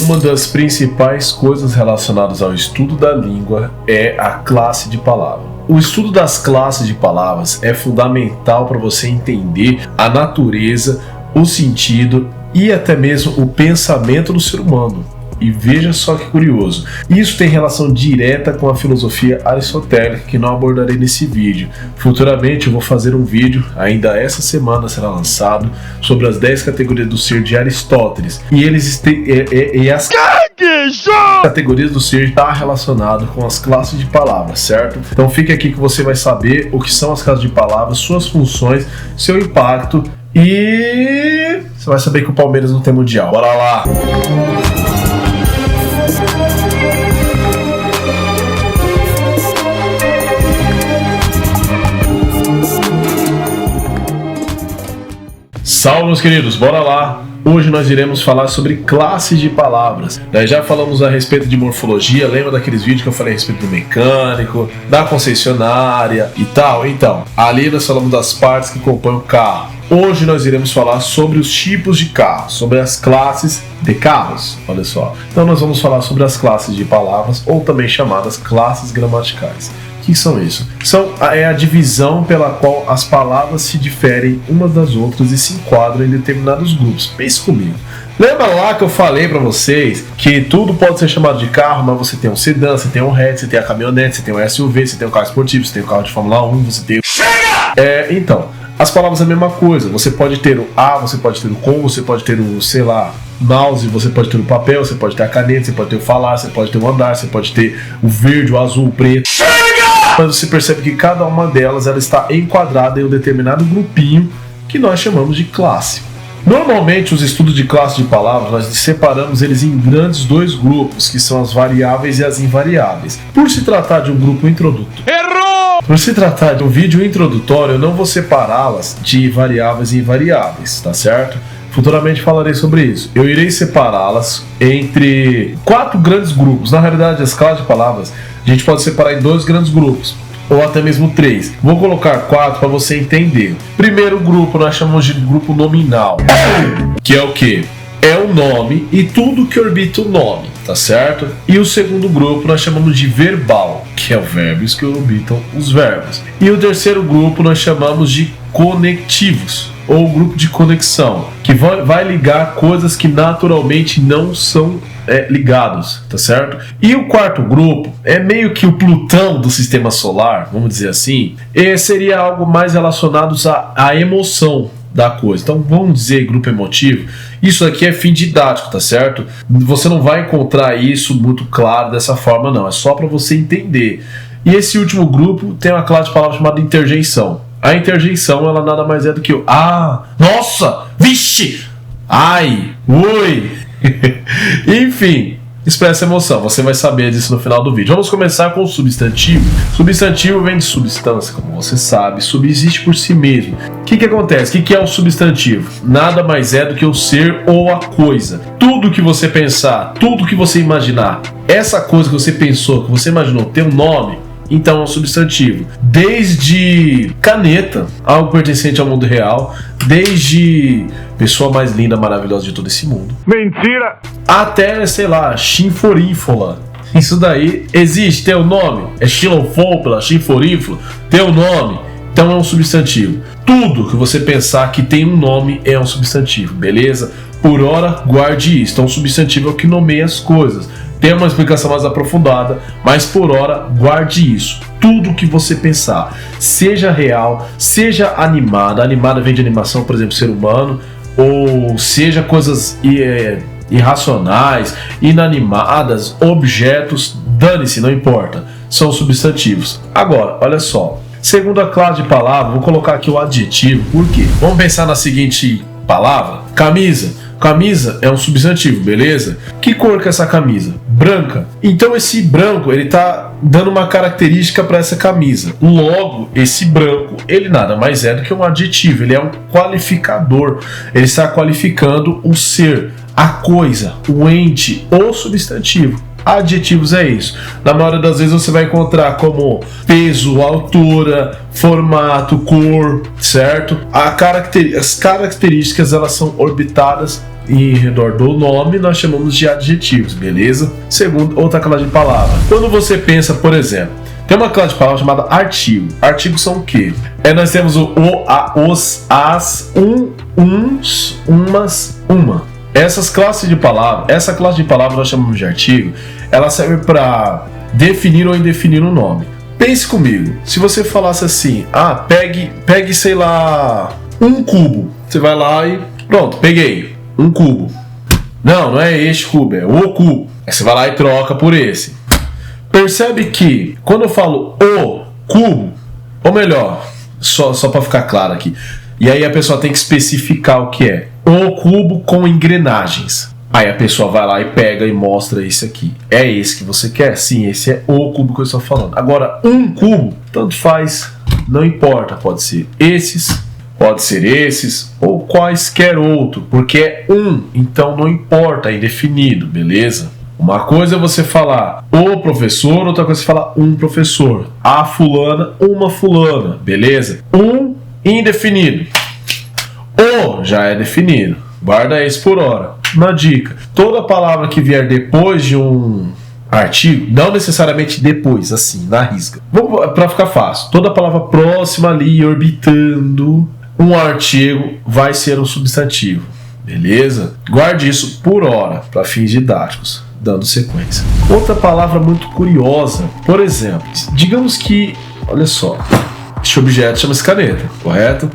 Uma das principais coisas relacionadas ao estudo da língua é a classe de palavra. O estudo das classes de palavras é fundamental para você entender a natureza, o sentido e até mesmo o pensamento do ser humano. E veja só que curioso, isso tem relação direta com a filosofia aristotélica, que não abordarei nesse vídeo. Futuramente eu vou fazer um vídeo, ainda essa semana será lançado, sobre as 10 categorias do ser de Aristóteles. E eles as categorias do ser está relacionado com as classes de palavras, certo? Então fique aqui que você vai saber o que são as classes de palavras, suas funções, seu impacto e você vai saber que o Palmeiras não tem mundial. Bora lá! Salve, meus queridos, bora lá! Hoje nós iremos falar sobre classes de palavras. Nós já falamos a respeito de morfologia, lembra daqueles vídeos que eu falei a respeito do mecânico, da concessionária e tal? Então, ali nós falamos das partes que compõem o carro. Hoje nós iremos falar sobre os tipos de carros, sobre as classes de carros, olha só. Então nós vamos falar sobre as classes de palavras, ou também chamadas classes gramaticais. O que são isso? É a divisão pela qual as palavras se diferem umas das outras e se enquadram em determinados grupos. Pense comigo. Lembra lá que eu falei pra vocês que tudo pode ser chamado de carro, mas você tem um sedã, você tem um hatch, você tem a caminhonete, você tem um SUV, você tem um carro esportivo, você tem um carro de Fórmula 1, você tem... Então, as palavras é a mesma coisa. Você pode ter o A, você pode ter o com, você pode ter o, sei lá, mouse, você pode ter o papel, você pode ter a caneta, você pode ter o falar, você pode ter o andar, você pode ter o verde, o azul, o preto. Mas você percebe que cada uma delas ela está enquadrada em um determinado grupinho que nós chamamos de classe. Normalmente os estudos de classe de palavras nós separamos eles em grandes dois grupos, que são as variáveis e as invariáveis. Por se tratar de um grupo introdutório, Por se tratar de um vídeo introdutório, eu não vou separá-las de variáveis e invariáveis, tá certo? Futuramente falarei sobre isso. Eu irei separá-las entre 4 grandes grupos. Na realidade, as classes de palavras a gente pode separar em 2 grandes grupos, ou até mesmo 3. Vou colocar 4 para você entender. Primeiro grupo nós chamamos de grupo nominal, que é o que? É o nome e tudo que orbita o nome, tá certo? E o segundo grupo nós chamamos de verbal, que é o verbos que orbitam os verbos. E o terceiro grupo nós chamamos de conectivos, ou grupo de conexão, que vai ligar coisas que naturalmente não são ligados, tá certo? E o quarto grupo é meio que o Plutão do sistema solar, vamos dizer assim, e seria algo mais relacionado à emoção da coisa. Então vamos dizer grupo emotivo. Isso aqui é fim didático, tá certo? Você não vai encontrar isso muito claro dessa forma, não. É só para você entender. E esse último grupo tem uma classe de palavras chamada interjeição. A interjeição, ela nada mais é do que o nossa, vixe, ai, oi. Enfim, expressa emoção. Você vai saber disso no final do vídeo. Vamos começar com o substantivo. Substantivo vem de substância, como você sabe, subsiste por si mesmo. O que acontece? O que é o substantivo? Nada mais é do que o ser ou a coisa. Tudo que você pensar, tudo que você imaginar, essa coisa que você pensou, que você imaginou ter um nome, então é um substantivo. Desde caneta, algo pertencente ao mundo real, desde pessoa mais linda, maravilhosa de todo esse mundo. Mentira! Até, sei lá, chinforínfula. Isso daí existe, tem um nome. É xilofópula, chinforínfula, tem um nome. Então é um substantivo. Tudo que você pensar que tem um nome é um substantivo, beleza? Por ora, guarde isso. Então, o substantivo é o que nomeia as coisas. Tem uma explicação mais aprofundada, mas por hora, guarde isso. Tudo que você pensar, seja real, seja animada. Animada vem de animação, por exemplo, ser humano, ou seja coisas irracionais, inanimadas, objetos, dane-se, não importa. São substantivos. Agora, olha só. Segundo a classe de palavra, vou colocar aqui o adjetivo. Por quê? Vamos pensar na seguinte palavra. Camisa. Camisa é um substantivo, beleza? Que cor que é essa camisa? Branca. Então esse branco, ele tá dando uma característica para essa camisa. Logo, esse branco, ele nada mais é do que um adjetivo. Ele é um qualificador. Ele está qualificando o ser, a coisa, o ente, o substantivo. Adjetivos é isso. Na maioria das vezes você vai encontrar como peso, altura, formato, cor, certo? As características elas são orbitadas em redor do nome, nós chamamos de adjetivos, beleza? Segundo, outra classe de palavra. Quando você pensa, por exemplo, tem uma classe de palavra chamada artigo. Artigos são o quê? Nós temos o a, os, as, uns, umas, uma. Essa classe de palavra nós chamamos de artigo. Ela serve para definir ou indefinir um nome. Pense comigo, se você falasse assim, pegue, sei lá, um cubo. Você vai lá e pronto, peguei um cubo. Não é este cubo, é o cubo. Aí você vai lá e troca por esse. Percebe que quando eu falo o cubo, ou melhor, só para ficar claro aqui, e aí a pessoa tem que especificar o que é o cubo com engrenagens. Aí a pessoa vai lá e pega e mostra esse aqui. É esse que você quer? Sim, esse é o cubo que eu estou falando. Agora, um cubo, tanto faz, não importa, pode ser esses, ou quaisquer outro, porque é um, então não importa, é indefinido, beleza? Uma coisa é você falar o professor, outra coisa é você falar um professor. A fulana, uma fulana, beleza? Um indefinido. O já é definido. Guarda esse por hora. Uma dica: toda palavra que vier depois de um artigo, não necessariamente depois, assim, na risca. Para ficar fácil, toda palavra próxima ali, orbitando um artigo, vai ser um substantivo. Beleza? Guarde isso por hora, para fins didáticos, dando sequência. Outra palavra muito curiosa, por exemplo, digamos que, olha só, este objeto chama-se caneta, correto?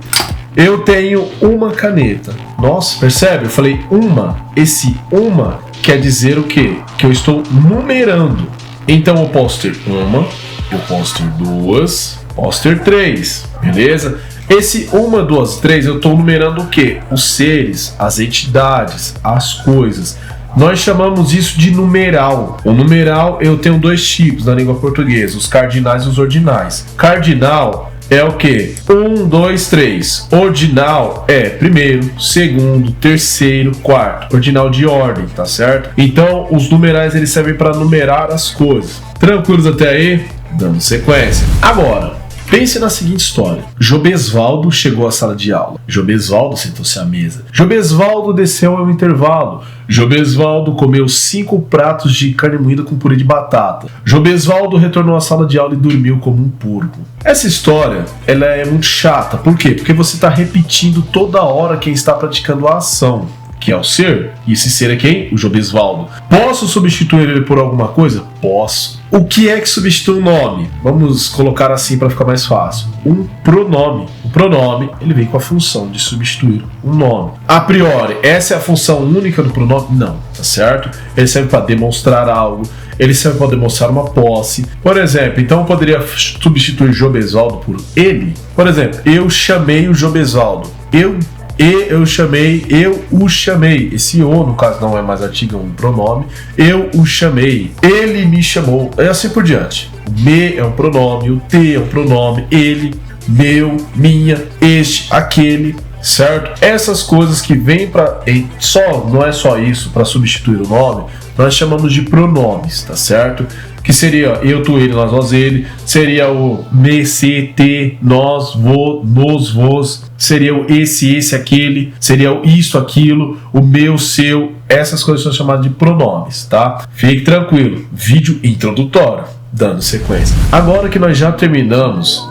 Eu tenho uma caneta. Nossa, percebe? Eu falei uma. Esse uma quer dizer o quê? Que eu estou numerando. Então eu posso ter uma, eu posso ter duas, posso ter três, beleza? Esse uma, duas, três, eu estou numerando o quê? Os seres, as entidades, as coisas. Nós chamamos isso de numeral. O numeral eu tenho dois tipos na língua portuguesa, os cardinais e os ordinais. Cardinal é o que? 1, 2, 3. Ordinal é primeiro, segundo, terceiro, quarto. Ordinal de ordem, tá certo? Então, os numerais eles servem para numerar as coisas. Tranquilos até aí? Dando sequência. Agora, pense na seguinte história. Jobesvaldo chegou à sala de aula. Jobesvaldo sentou-se à mesa. Jobesvaldo desceu ao intervalo. Jobesvaldo comeu 5 pratos de carne moída com purê de batata. Jobesvaldo retornou à sala de aula e dormiu como um porco. Essa história, ela é muito chata. Por quê? Porque você está repetindo toda hora quem está praticando a ação, que é o ser. E esse ser é quem? O Jobesvaldo. Posso substituir ele por alguma coisa? Posso. O que é que substitui um nome? Vamos colocar assim para ficar mais fácil. Um pronome. O pronome, ele vem com a função de substituir um nome. A priori, essa é a função única do pronome? Não, tá certo? Ele serve para demonstrar algo. Ele serve para demonstrar uma posse. Por exemplo, então eu poderia substituir Jobesvaldo por ele. Por exemplo, eu chamei o Jobesvaldo. Eu o chamei. Esse o, no caso, não é mais artigo, é um pronome. Eu o chamei. Ele me chamou. E assim por diante. O me é um pronome, o te é um pronome, ele, meu, minha, este, aquele, certo? Essas coisas que vêm para não é só isso para substituir o nome, nós chamamos de pronomes, tá certo? Que seria eu, tu, ele, nós, vós, ele. Seria o me, se, te, nós, vo, nos, vos. Seria o esse, aquele. Seria o isso, aquilo. O meu, seu. Essas coisas são chamadas de pronomes, tá? Fique tranquilo. Vídeo introdutório. Dando sequência. Agora que nós já terminamos,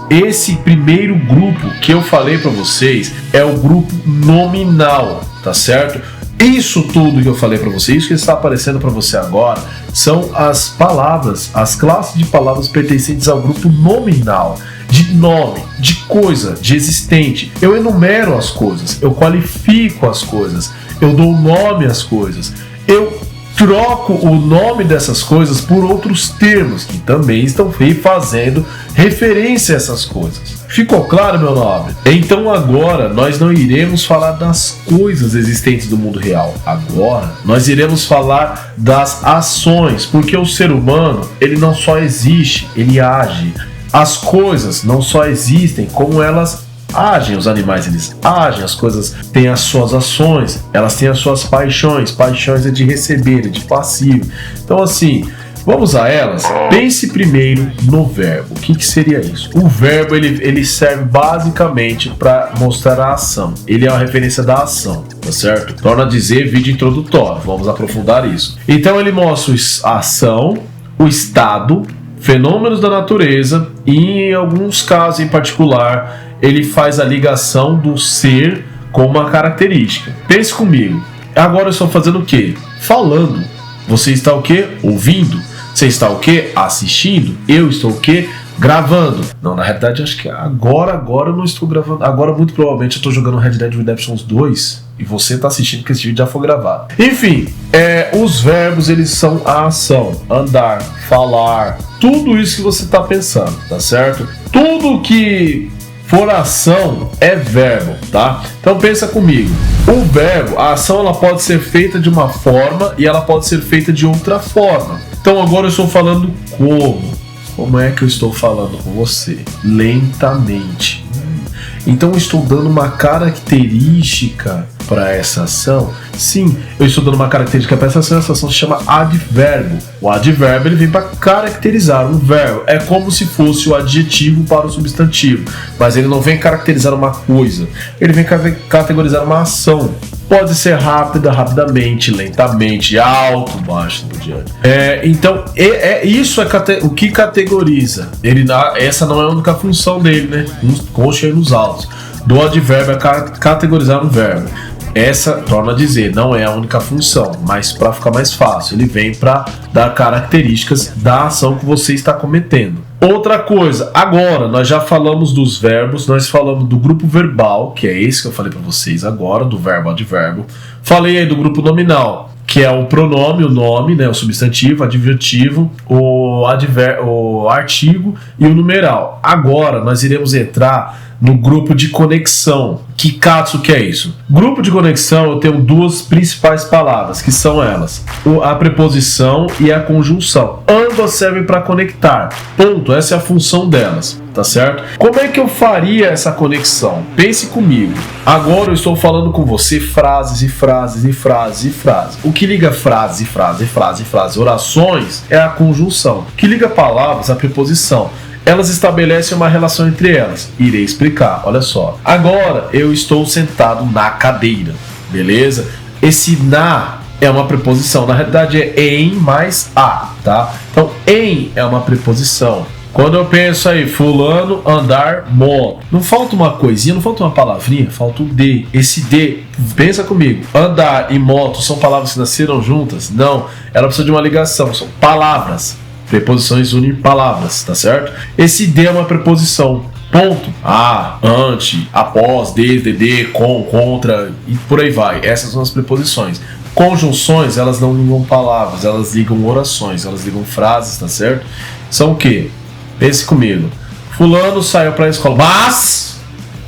esse primeiro grupo que eu falei para vocês é o grupo nominal, tá certo? Isso tudo que eu falei para você, isso que está aparecendo para você agora, são as palavras, as classes de palavras pertencentes ao grupo nominal, de nome, de coisa, de existente. Eu enumero as coisas, eu qualifico as coisas, eu dou nome às coisas, eu troco o nome dessas coisas por outros termos que também estão fazendo referência a essas coisas. Ficou claro, meu nobre? Então agora nós não iremos falar das coisas existentes do mundo real. Agora nós iremos falar das ações, porque o ser humano, ele não só existe, ele age. As coisas não só existem, como elas agem. Os animais, eles agem, as coisas têm as suas ações, elas têm as suas paixões. Paixões é de receber, é de passivo. Então assim, Vamos a elas? Pense primeiro no verbo. O que seria isso? O verbo ele serve basicamente para mostrar a ação. Ele é uma referência da ação, tá certo? Torna a dizer vídeo introdutório. Vamos aprofundar isso. Então ele mostra a ação, o estado, fenômenos da natureza e em alguns casos em particular ele faz a ligação do ser com uma característica. Pense comigo. Agora eu estou fazendo o quê? Falando. Você está o quê? Ouvindo. Você está o quê? Assistindo. Eu estou o quê? Gravando. Não, na realidade acho que agora eu não estou gravando. Agora muito provavelmente eu estou jogando Red Dead Redemption 2 e você está assistindo que esse vídeo já foi gravado. Enfim, os verbos eles são a ação. Andar, falar, tudo isso que você está pensando, tá certo? Tudo que for ação é verbo, tá? Então pensa comigo. O verbo, a ação ela pode ser feita de uma forma e ela pode ser feita de outra forma. Então agora eu estou falando como? Como é que eu estou falando com você? Lentamente. Então eu estou dando uma característica para essa ação? Sim, eu estou dando uma característica para essa ação se chama advérbio. O advérbio ele vem para caracterizar um verbo. É como se fosse o adjetivo para o substantivo, mas ele não vem caracterizar uma coisa, ele vem categorizar uma ação. Pode ser rápida, rapidamente, lentamente, alto, baixo, por diante. Então, isso é o que categoriza. Essa não é a única função dele, né? Concha aí nos autos. Do advérbio é categorizar um verbo. Essa, torna a dizer, não é a única função, mas para ficar mais fácil, ele vem para dar características da ação que você está cometendo. Outra coisa, agora nós já falamos dos verbos, nós falamos do grupo verbal, que é esse que eu falei para vocês agora, do verbo advérbio. Falei aí do grupo nominal, que é o pronome, o nome, né, o substantivo, adjetivo, o artigo e o numeral. Agora nós iremos entrar no grupo de conexão. Kikatsu, que é isso? Grupo de conexão, eu tenho duas principais palavras, que são elas: a preposição e a conjunção. Ambas servem para conectar. Ponto. Essa é a função delas. Tá certo? Como é que eu faria essa conexão? Pense comigo. Agora eu estou falando com você frases e frases e frases e frases. O que liga frases e frases e frases e frases, orações, é a conjunção. O que liga palavras, a preposição. Elas estabelecem uma relação entre elas. Irei explicar, olha só. Agora eu estou sentado na cadeira, beleza? Esse na é uma preposição. Na realidade é em mais a, tá? Então em é uma preposição. Quando eu penso aí, fulano andar moto, não falta uma coisinha, não falta uma palavrinha, falta o de. Esse de, pensa comigo, andar e moto são palavras que nasceram juntas? Não, ela precisa de uma ligação, são palavras. Preposições unem palavras, tá certo? Esse de é uma preposição. Ponto. A, ante, após, desde, de, com, contra e por aí vai. Essas são as preposições. Conjunções, elas não ligam palavras, elas ligam orações, elas ligam frases, tá certo? São o quê? Pense comigo. Fulano saiu para a escola, mas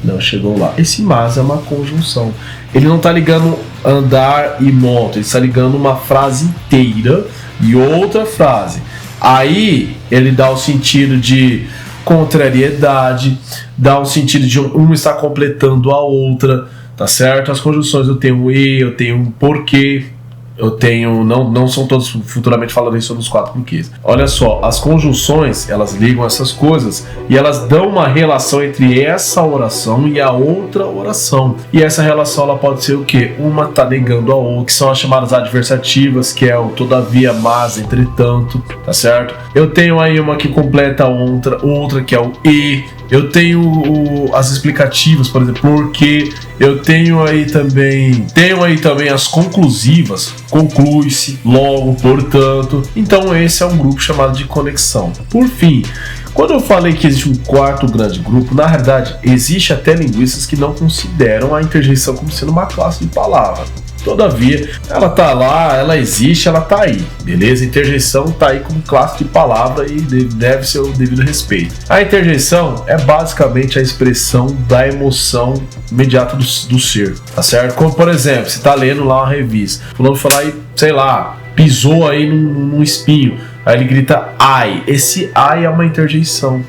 não chegou lá. Esse mas é uma conjunção. Ele não está ligando andar e moto, ele está ligando uma frase inteira e outra frase. Aí ele dá o sentido de contrariedade, dá o sentido de uma estar completando a outra, tá certo? As conjunções eu tenho e, eu tenho um porquê, eu tenho, não são todos, futuramente falarei sobre os 4 porquês. Olha só, as conjunções, elas ligam essas coisas e elas dão uma relação entre essa oração e a outra oração. E essa relação, ela pode ser o quê? Uma tá negando a outra, que são as chamadas adversativas, que é o todavia, mas, entretanto, tá certo? Eu tenho aí uma que completa a outra que é o e. Eu tenho as explicativas, por exemplo, porque eu tenho aí também as conclusivas, conclui-se, logo, portanto. Então esse é um grupo chamado de conexão. Por fim, quando eu falei que existe um quarto grande grupo, na realidade existe até linguistas que não consideram a interjeição como sendo uma classe de palavra. Todavia, ela tá lá, ela existe, ela tá aí, beleza? Interjeição tá aí como classe de palavra e deve ser o devido respeito. A interjeição é basicamente a expressão da emoção imediata do ser, tá certo? Como, por exemplo, você tá lendo lá uma revista, fulano falar aí, sei lá, pisou aí num espinho, aí ele grita ai. Esse ai é uma interjeição.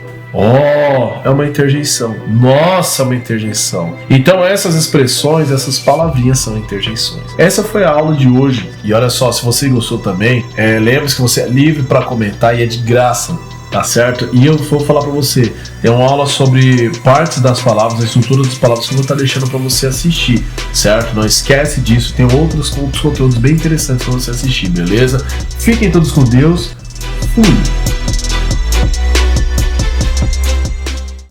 É uma interjeição. Nossa, é uma interjeição. Então essas expressões, essas palavrinhas são interjeições. Essa foi a aula de hoje. E olha só, se você gostou também, lembre-se que você é livre para comentar e é de graça. Tá certo? E eu vou falar pra você, tem uma aula sobre partes das palavras, a estrutura das palavras que eu vou estar deixando pra você assistir, certo? Não esquece disso, tem outros conteúdos bem interessantes pra você assistir, beleza? Fiquem todos com Deus. Fui!